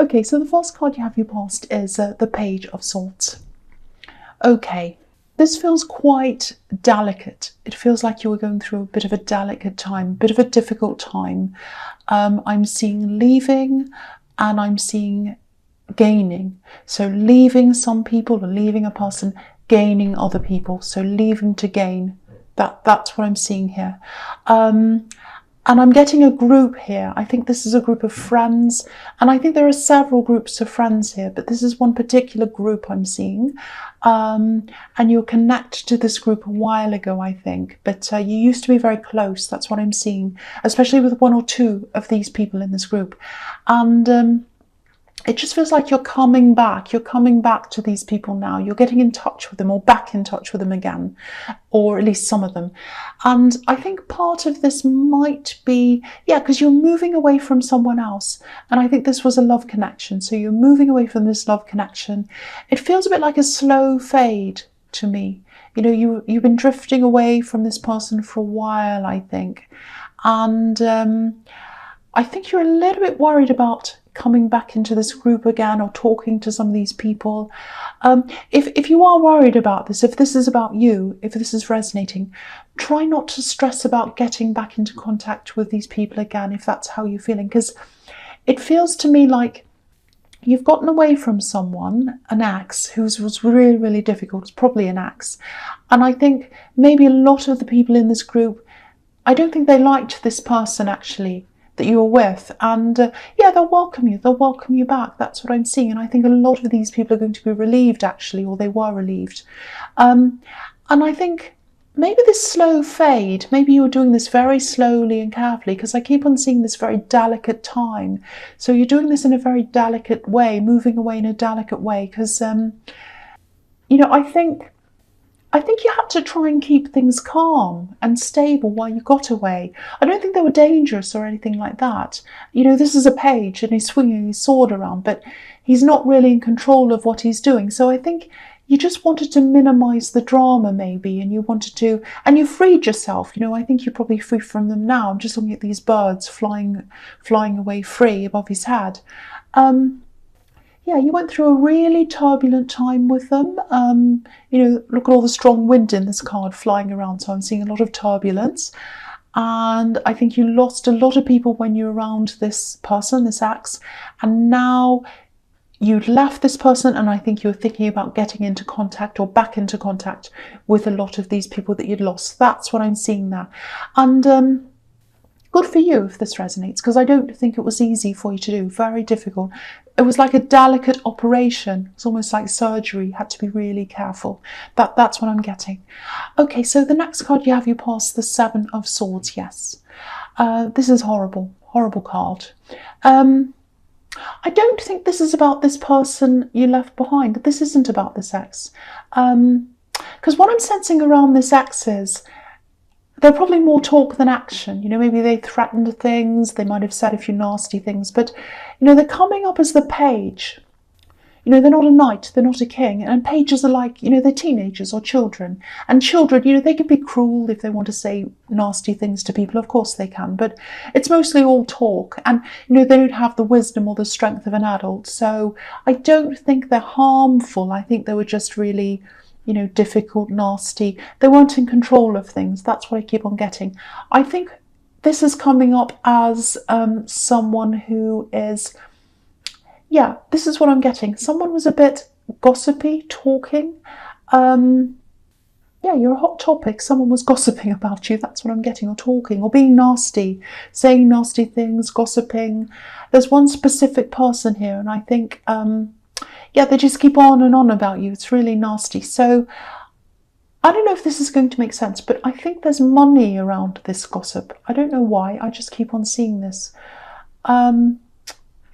Okay, so the first card you have your past is the Page of Swords. Okay, this feels quite delicate. It feels like you were going through a bit of a delicate time, a bit of a difficult time. I'm seeing leaving and I'm seeing gaining. So leaving some people or leaving a person, gaining other people. So leaving to gain. That's what I'm seeing here. And I'm getting a group here. I think this is a group of friends. And I think there are several groups of friends here, but this is one particular group I'm seeing. And you're connected to this group a while ago, I think. But you used to be very close. That's what I'm seeing, especially with one or two of these people in this group. And it just feels like you're coming back. You're coming back to these people now. You're getting in touch with them or back in touch with them again, or at least some of them. And I think part of this might be, because you're moving away from someone else. And I think this was a love connection. So you're moving away from this love connection. It feels a bit like a slow fade to me. You know, you've been drifting away from this person for a while, I think. And I think you're a little bit worried about coming back into this group again or talking to some of these people. If you are worried about this, if this is about you, if this is resonating, try not to stress about getting back into contact with these people again, if that's how you're feeling, because it feels to me like you've gotten away from someone, an ex, who was really, really difficult. It's probably an ex. And I think maybe a lot of the people in this group, I don't think they liked this person actually that you were with, and they'll welcome you back. That's what I'm seeing. And I think a lot of these people are going to be relieved actually, or they were relieved. And I think maybe this slow fade, maybe you're doing this very slowly and carefully, because I keep on seeing this very delicate time. So you're doing this in a very delicate way, moving away in a delicate way, because I think you had to try and keep things calm and stable while you got away. I don't think they were dangerous or anything like that. You know, this is a page and he's swinging his sword around, but he's not really in control of what he's doing. So I think you just wanted to minimize the drama maybe, and you freed yourself. You know, I think you're probably free from them now. I'm just looking at these birds flying away free above his head. You went through a really turbulent time with them. Look at all the strong wind in this card flying around. So I'm seeing a lot of turbulence. And I think you lost a lot of people when you were around this person, this ex. And now you'd left this person, and I think you were thinking about getting into contact or back into contact with a lot of these people that you'd lost. That's what I'm seeing there. And good for you if this resonates, because I don't think it was easy for you to do. Very difficult. It was like a delicate operation. It's almost like surgery. You had to be really careful. That's what I'm getting. Okay, so the next card you have, you pass the Seven of Swords. Yes. This is horrible. Horrible card. I don't think this is about this person you left behind. This isn't about this ex. Because what I'm sensing around this ex is they're probably more talk than action. You know, maybe they threatened things. They might have said a few nasty things. But, you know, they're coming up as the page. You know, they're not a knight. They're not a king. And pages are like, you know, they're teenagers or children. And children, you know, they can be cruel if they want to say nasty things to people. Of course they can. But it's mostly all talk. And, you know, they don't have the wisdom or the strength of an adult. So I don't think they're harmful. I think they were just really, you know, difficult, nasty. They weren't in control of things. That's what I keep on getting. I think this is coming up as someone who is, this is what I'm getting. Someone was a bit gossipy, talking. You're a hot topic. Someone was gossiping about you. That's what I'm getting, or talking, or being nasty, saying nasty things, gossiping. There's one specific person here, and I think they just keep on and on about you. It's really nasty. So I don't know if this is going to make sense, but I think there's money around this gossip. I don't know why. I just keep on seeing this.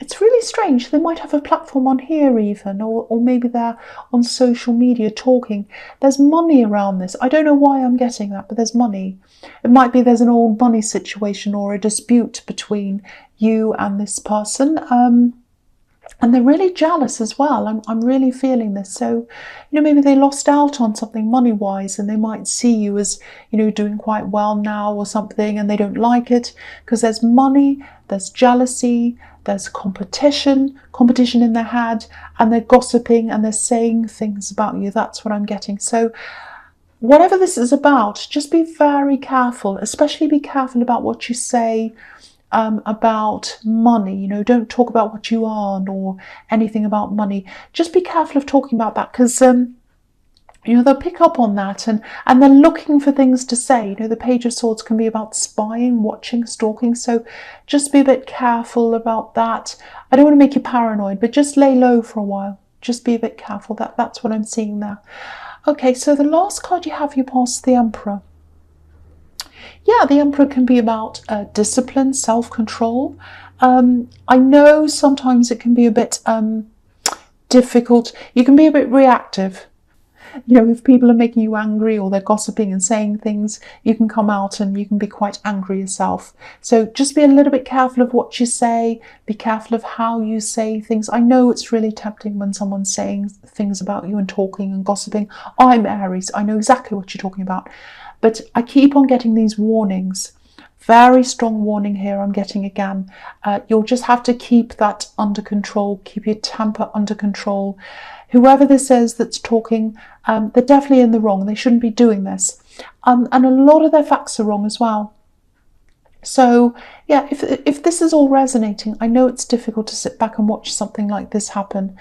It's really strange. They might have a platform on here even, or maybe they're on social media talking. There's money around this. I don't know why I'm getting that, but there's money. It might be there's an old money situation or a dispute between you and this person. And they're really jealous as well. I'm really feeling this. So, you know, maybe they lost out on something money-wise, and they might see you as, you know, doing quite well now or something, and they don't like it because there's money, there's jealousy, there's competition in their head, and they're gossiping and they're saying things about you. That's what I'm getting. So whatever this is about, just be very careful, especially be careful about what you say about money. You know, don't talk about what you earn or anything about money. Just be careful of talking about that, because you know, they'll pick up on that, and they're looking for things to say. You know, the Page of Swords can be about spying, watching, stalking, so just be a bit careful about that. I don't want to make you paranoid, but just lay low for a while. Just be a bit careful. That's what I'm seeing there. Okay, so the last card you have, you pass the Emperor. Yeah, the Emperor can be about discipline, self-control. I know sometimes it can be a bit difficult. You can be a bit reactive. You know, if people are making you angry or they're gossiping and saying things, you can come out and you can be quite angry yourself. So just be a little bit careful of what you say. Be careful of how you say things. I know it's really tempting when someone's saying things about you and talking and gossiping. I'm Aries. I know exactly what you're talking about. But I keep on getting these warnings. Very strong warning here I'm getting again. You'll just have to keep that under control. Keep your temper under control. Whoever this is that's talking, they're definitely in the wrong. They shouldn't be doing this. And a lot of their facts are wrong as well. So, yeah, if this is all resonating, I know it's difficult to sit back and watch something like this happen.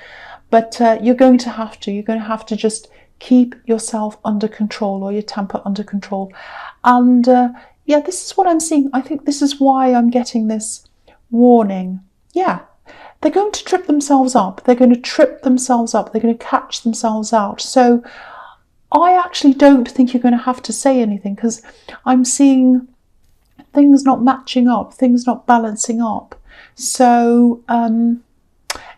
But you're going to have to. You're going to have to just keep yourself under control, or your temper under control. And yeah, this is what I'm seeing. I think this is why I'm getting this warning. Yeah. They're going to trip themselves up. They're going to trip themselves up. They're going to catch themselves out. So I actually don't think you're going to have to say anything, because I'm seeing things not matching up, things not balancing up. So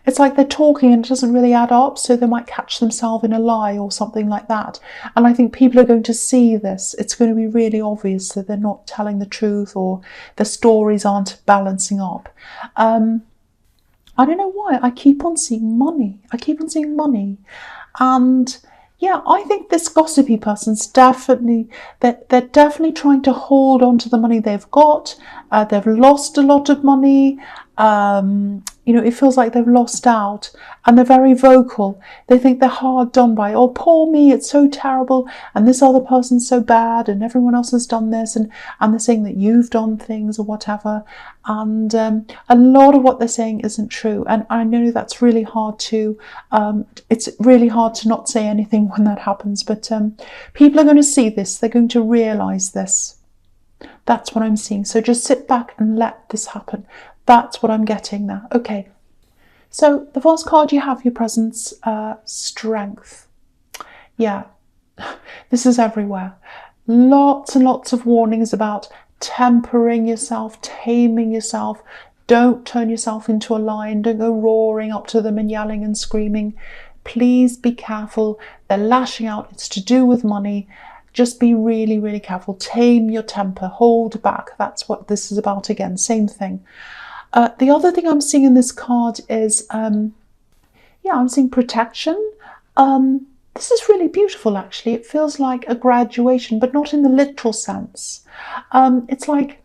it's like they're talking and it doesn't really add up, so they might catch themselves in a lie or something like that. And I think people are going to see this. It's going to be really obvious that they're not telling the truth, or the stories aren't balancing up. I don't know why. I keep on seeing money. I keep on seeing money. And yeah, I think this gossipy person's definitely, they're definitely trying to hold on to the money they've got. They've lost a lot of money. You know, it feels like they've lost out, and they're very vocal. They think they're hard done by. Oh, poor me, it's so terrible, and this other person's so bad, and everyone else has done this, and they're saying that you've done things or whatever. And a lot of what they're saying isn't true. And I know that's really hard to, it's really hard to not say anything when that happens. But people are going to see this. They're going to realise this. That's what I'm seeing. So just sit back and let this happen. That's what I'm getting there. Okay. So the first card you have, your presence, strength. Yeah, this is everywhere. Lots and lots of warnings about tempering yourself, taming yourself. Don't turn yourself into a lion. Don't go roaring up to them and yelling and screaming. Please be careful. They're lashing out. It's to do with money. Just be really, really careful. Tame your temper. Hold back. That's what this is about again. Same thing. The other thing I'm seeing in this card is, yeah, I'm seeing protection. This is really beautiful, actually. It feels like a graduation, but not in the literal sense. It's like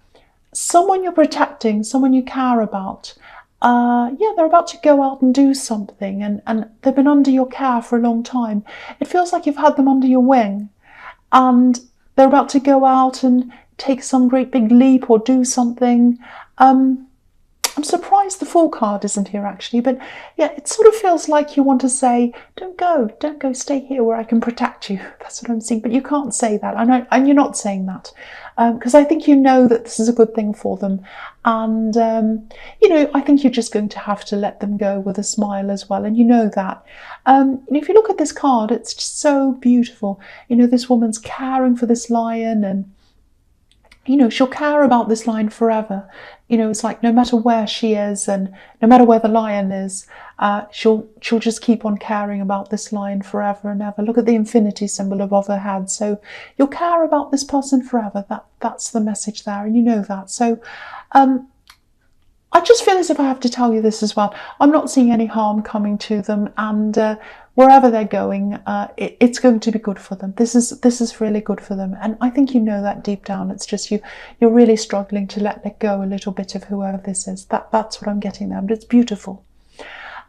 someone you're protecting, someone you care about. Yeah, they're about to go out and do something, and they've been under your care for a long time. It feels like you've had them under your wing, and they're about to go out and take some great big leap or do something. I'm surprised the Fool card isn't here, actually, but yeah, it sort of feels like you want to say, don't go, stay here where I can protect you. That's what I'm seeing, but you can't say that. And you're not saying that, because I think you know that this is a good thing for them. And, you know, I think you're just going to have to let them go with a smile as well, and you know that. And if you look at this card, it's just so beautiful. You know, this woman's caring for this lion, and you know, she'll care about this lion forever. You know, it's like no matter where she is and no matter where the lion is, she'll just keep on caring about this lion forever and ever. Look at the infinity symbol above her head. So you'll care about this person forever. That's the message there, and you know that. So I I just feel as if I have to tell you this as well. I'm not seeing any harm coming to them, and wherever they're going, it's going to be good for them. This is really good for them, and I think you know that deep down. It's just you're really struggling to let go a little bit of whoever this is. That's what I'm getting there, but it's beautiful.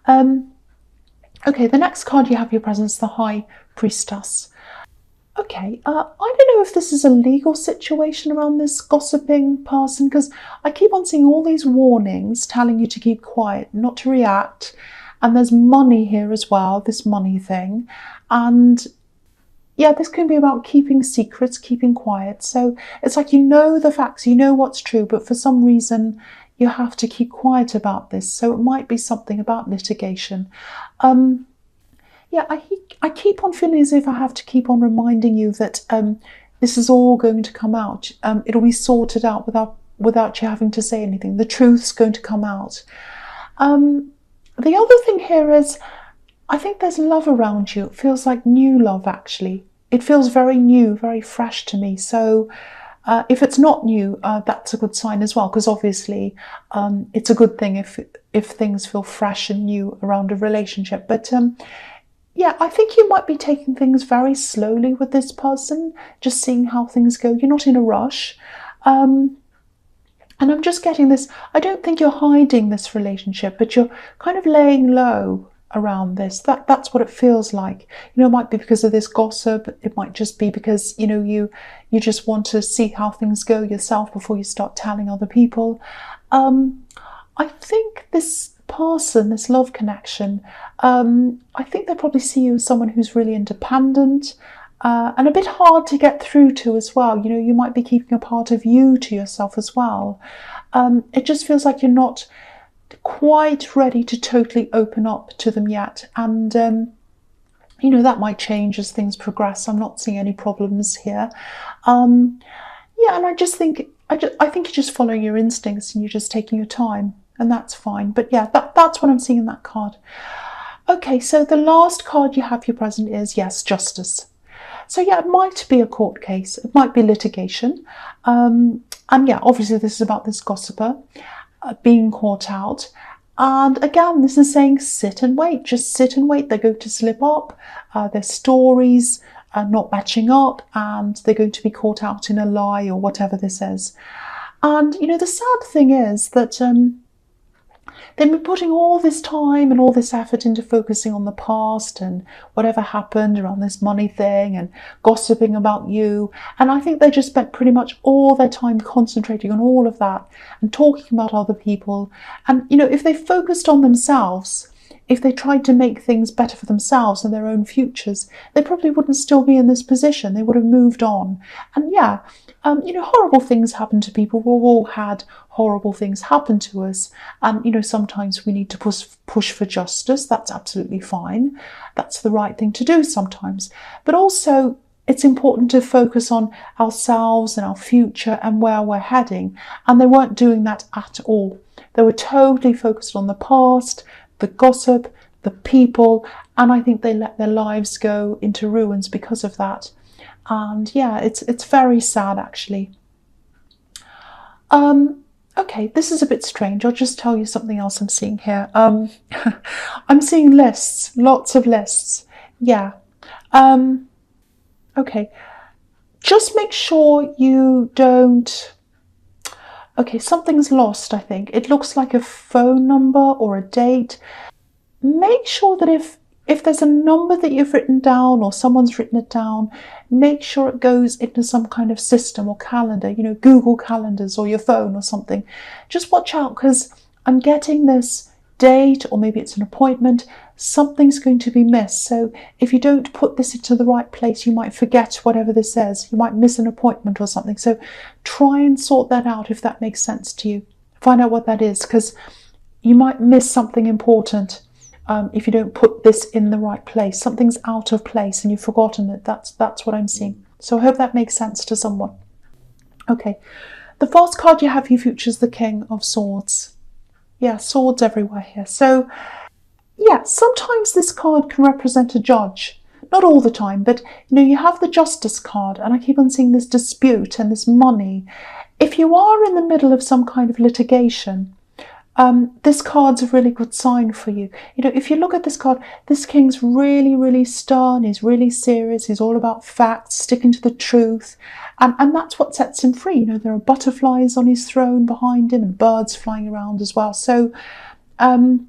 Okay, the next card you have your presence, the High Priestess. Okay, I don't know if this is a legal situation around this gossiping person, because I keep on seeing all these warnings telling you to keep quiet, not to react. And there's money here as well, this money thing. And yeah, this can be about keeping secrets, keeping quiet. So it's like you know the facts, you know what's true, but for some reason you have to keep quiet about this. So it might be something about litigation. Yeah, I keep on feeling as if I have to keep on reminding you that this is all going to come out. It'll be sorted out without you having to say anything. The truth's going to come out. The other thing here is, I think there's love around you. It feels like new love, actually. It feels very new, very fresh to me. So if it's not new, that's a good sign as well, because obviously it's a good thing if things feel fresh and new around a relationship. But yeah, I think you might be taking things very slowly with this person, just seeing how things go. You're not in a rush. And I'm just getting this, I don't think you're hiding this relationship, but you're kind of laying low around this. That's what it feels like. You know, it might be because of this gossip. It might just be because, you know, you just want to see how things go yourself before you start telling other people. I think this person, this love connection, I think they probably see you as someone who's really independent and a bit hard to get through to as well. You know, you might be keeping a part of you to yourself as well. It just feels like you're not quite ready to totally open up to them yet, and you know, that might change as things progress. I'm not seeing any problems here. Yeah, and I think you're just following your instincts and you're just taking your time, and that's fine. But yeah, that's what I'm seeing in that card. Okay, so the last card you have your present is, yes, justice. So yeah, it might be a court case, it might be litigation, and yeah, obviously this is about this gossiper being caught out. And again, this is saying sit and wait, just sit and wait. They're going to slip up, their stories are not matching up, and they're going to be caught out in a lie or whatever this is. And you know, the sad thing is that they've been putting all this time and all this effort into focusing on the past and whatever happened around this money thing and gossiping about you. And I think they just spent pretty much all their time concentrating on all of that and talking about other people. And, you know, if they focused on themselves, if they tried to make things better for themselves and their own futures, they probably wouldn't still be in this position. They would have moved on. And yeah, you know, horrible things happen to people. We've all had horrible things happen to us. And, you know, sometimes we need to push for justice. That's absolutely fine. That's the right thing to do sometimes. But also, it's important to focus on ourselves and our future and where we're heading. And they weren't doing that at all. They were totally focused on the past, the gossip, the people, and I think they let their lives go into ruins because of that. And yeah, it's very sad, actually. Okay, this is a bit strange. I'll just tell you something else I'm seeing here. I'm seeing lists, lots of lists. Yeah. Okay, just make sure you don't... Okay, something's lost, I think. It looks like a phone number or a date. Make sure that if there's a number that you've written down or someone's written it down, make sure it goes into some kind of system or calendar, you know, Google Calendars or your phone or something. Just watch out, because I'm getting this date, or maybe it's an appointment, something's going to be missed. So if you don't put this into the right place, you might forget whatever this says. You might miss an appointment or something. So try and sort that out if that makes sense to you. Find out what that is, because you might miss something important if you don't put this in the right place. Something's out of place and you've forgotten it. That's what I'm seeing. So I hope that makes sense to someone. Okay, the first card you have, your future, is the King of Swords. Yeah, swords everywhere here. So yeah, sometimes this card can represent a judge. Not all the time, but you know, you have the Justice card, and I keep on seeing this dispute and this money. If you are in the middle of some kind of litigation, This card's a really good sign for you. You know, if you look at this card, this king's really, really stern, he's really serious, he's all about facts, sticking to the truth, and that's what sets him free. You know, there are butterflies on his throne behind him and birds flying around as well. So the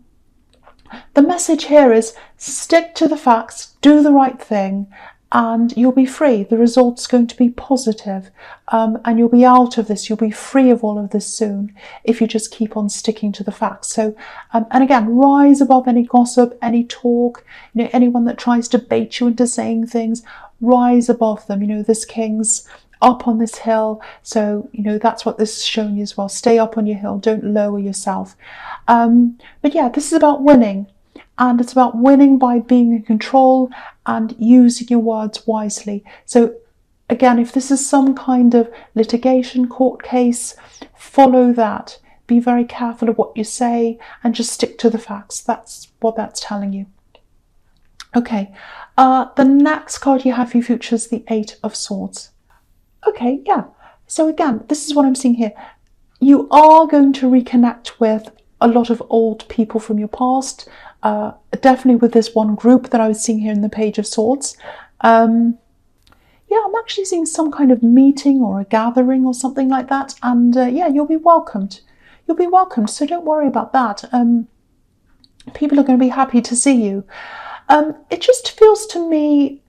message here is stick to the facts, do the right thing, and you'll be free. The result's going to be positive, and you'll be out of this. You'll be free of all of this soon if you just keep on sticking to the facts. So, and again, rise above any gossip, any talk, you know, anyone that tries to bait you into saying things, rise above them. You know, this king's up on this hill, so you know that's what this is showing you as well. Stay up on your hill, don't lower yourself. But yeah, this is about winning. And it's about winning by being in control and using your words wisely. So again, if this is some kind of litigation, court case, follow that. Be very careful of what you say and just stick to the facts. That's what that's telling you. Okay, the next card you have for your future is the Eight of Swords. Okay, yeah. So again, this is what I'm seeing here. You are going to reconnect with a lot of old people from your past. Definitely with this one group that I was seeing here in the Page of Swords. Yeah, I'm actually seeing some kind of meeting or a gathering or something like that. And yeah, you'll be welcomed. You'll be welcomed, so don't worry about that. People are going to be happy to see you. It just feels to me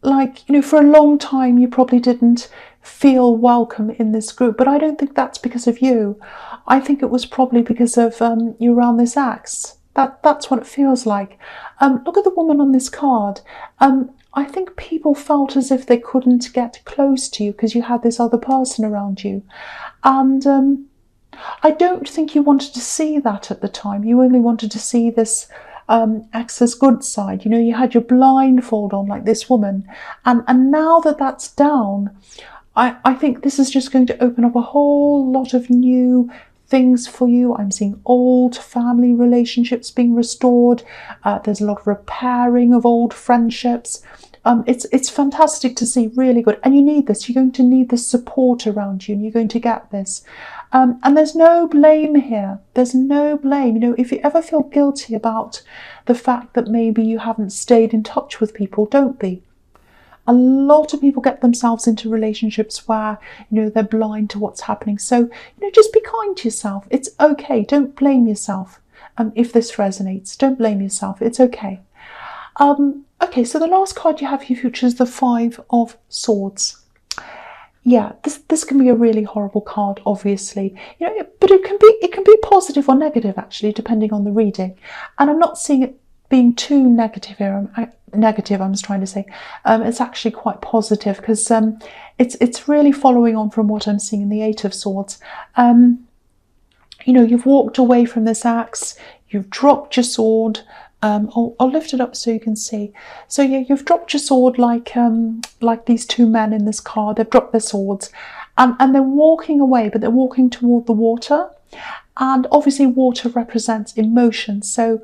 like, you know, for a long time you probably didn't feel welcome in this group, but I don't think that's because of you. I think it was probably because of you around this axe. That's what it feels like. Look at the woman on this card. I think people felt as if they couldn't get close to you because you had this other person around you. And I don't think you wanted to see that at the time. You only wanted to see this axe's good side. You know, you had your blindfold on like this woman. And now that that's down, I think this is just going to open up a whole lot of new things for you. I'm seeing old family relationships being restored. There's a lot of repairing of old friendships. It's fantastic to see, really good. And you need this. You're going to need this support around you, and you're going to get this. And there's no blame here. There's no blame. You know, if you ever feel guilty about the fact that maybe you haven't stayed in touch with people, don't be. A lot of people get themselves into relationships where, you know, they're blind to what's happening. So, you know, just be kind to yourself. It's okay. Don't blame yourself. If this resonates, don't blame yourself. It's okay. Okay, so the last card you have for your future is the Five of Swords. Yeah, this can be a really horrible card, obviously. You know, but it can be positive or negative actually, depending on the reading. And I'm not seeing it being too negative here. I'm just trying to say it's actually quite positive because it's really following on from what I'm seeing in the Eight of Swords. You know, you've walked away from this axe, you've dropped your sword. I'll lift it up so you can see. So yeah, you've dropped your sword like these two men in this card. They've dropped their swords and they're walking away, but they're walking toward the water. And obviously water represents emotion. So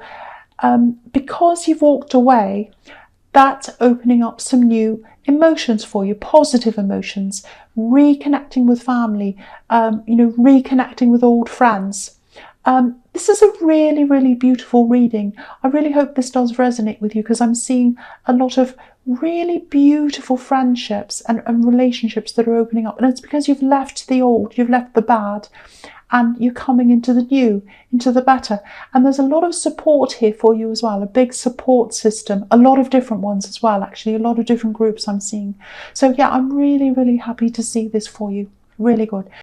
because you've walked away, that's opening up some new emotions for you, positive emotions, reconnecting with family, you know, reconnecting with old friends. This is a really, really beautiful reading. I really hope this does resonate with you because I'm seeing a lot of really beautiful friendships and relationships that are opening up. And it's because you've left the old, you've left the bad, and you're coming into the new, into the better. And there's a lot of support here for you as well, a big support system, a lot of different ones as well, actually, a lot of different groups I'm seeing. So yeah, I'm really, really happy to see this for you. Really good.